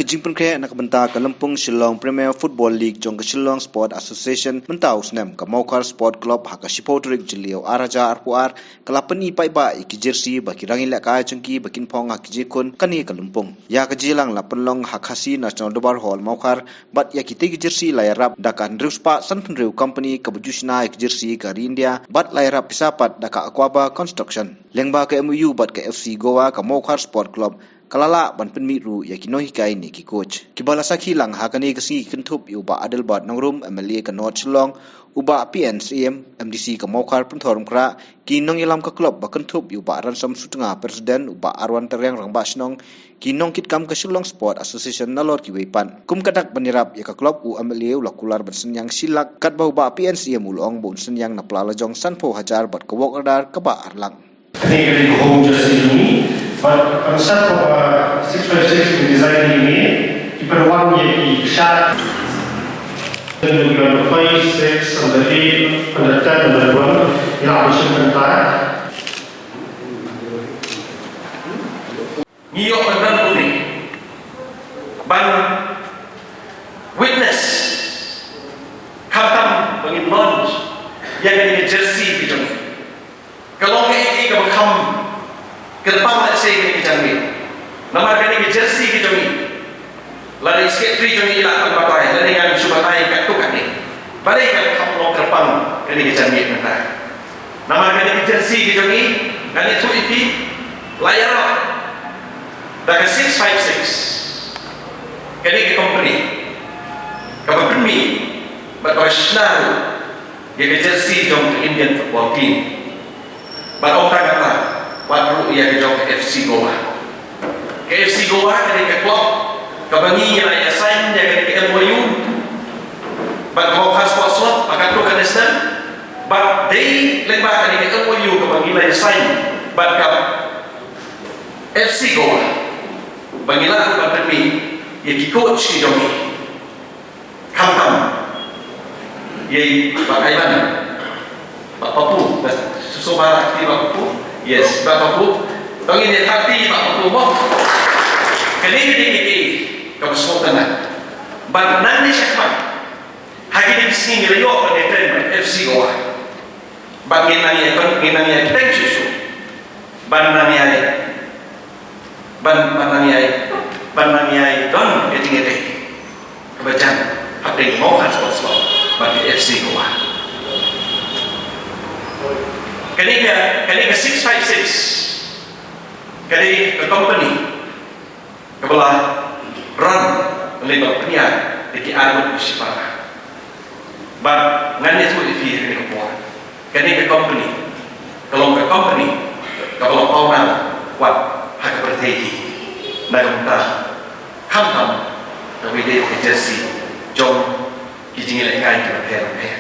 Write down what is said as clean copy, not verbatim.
Kajing Pengkhe nak benta ke Lempung Shillong Premier Football League jong ke Shillong Sport Association mentau snem ke Maukar Sport Club haka Shipodrik Jiliau Araja Arpuar kelapeni paiba iki jersey baki rangi lek ka jengki bakin pong hak jikun kani ke Lempung ya ke jilang la penlong hak hasi National Dobar Hall Maukar bat ya kita jersey layarap dakan Druspa Sanpenriu Company ke bujusna ik jersey ke India bat layarap pisapat daka Aquaba Construction lengba ke MU bat ke FC Goa ke Maukar Sport Club kalala ban penmitru ya kinohi kai ni ki coach kibala sakhi lang hakani kasi kentup uba adelbat nangrum MLA ke North Shillong uba PNCM MDC ke Maukar Penthorum Kra ki nong ilam ke club ba kentup uba ransam sutunga presiden uba Arwan Tereng Rangba Snong ki nong kitkam ke Shillong Sport Association nalor ki wepan kum kadak banirap ya ke club u MLA ulakular bersenyang silak kat ba uba PNCM ulong bun senyang na plala jong sanpo hajar bat ke wok radar ke ba arlang. I think it will home just in me, but concept of 656 we designed in me, you put one year shot, then we go to 5, 6, and the 8, and the 10, and the 12, in operation entire. New York dan Putri, ban witness, khatam bagi launch yang ini jersey kita. Kalau ini kita bekam ke depan nak saya kita ni, nama ini jersey kita ni, lalu sikit tri kita ni lah terbatai, lalu yang subatai kat tu kat ni, balik kan kamu ke depan ini kita ni nanti. Nama ini jersey kita ni, dan itu itu layar dah 656, ini ke company, company, berprofesional, dia jersey jom Indian football team. Baru orang kata, baru ia kejauh ke FC Goa. Ke FC Goa, dari ke klub, ke bangi yang ada sign, dia ke MOU. Baru Maukar Sports Club, akan tu kan Islam. Baru dari lembah dari ke MOU, ke bangi yang sign. Baru ke FC Goa. Bangilah baru demi, ia ki coach ki jomi. Khatam. Ia Pak Aiman, Pak Papu, Subara hati Pak Papu, yes, Pak Papu, bagi dia hati Pak Papu, boh. Kali kamu semua tenang. Bagi nanti siapa? Hari ini sini Rio pada tren FC Goa. Bagi nanti teng susu. Bagi nanti don ketinggalan. Kebacan apa yang mau harus sponsor bagi FC Goa. Kali ke 656, kali ke company, kebelah run oleh penyiar di Arab Usipara. But ngani tu itu yang keluar. Kali ke company, kalau ke company, kalau orang buat hak bertehi, nak minta hamtam, tapi dia jersey, jom kijing lagi kita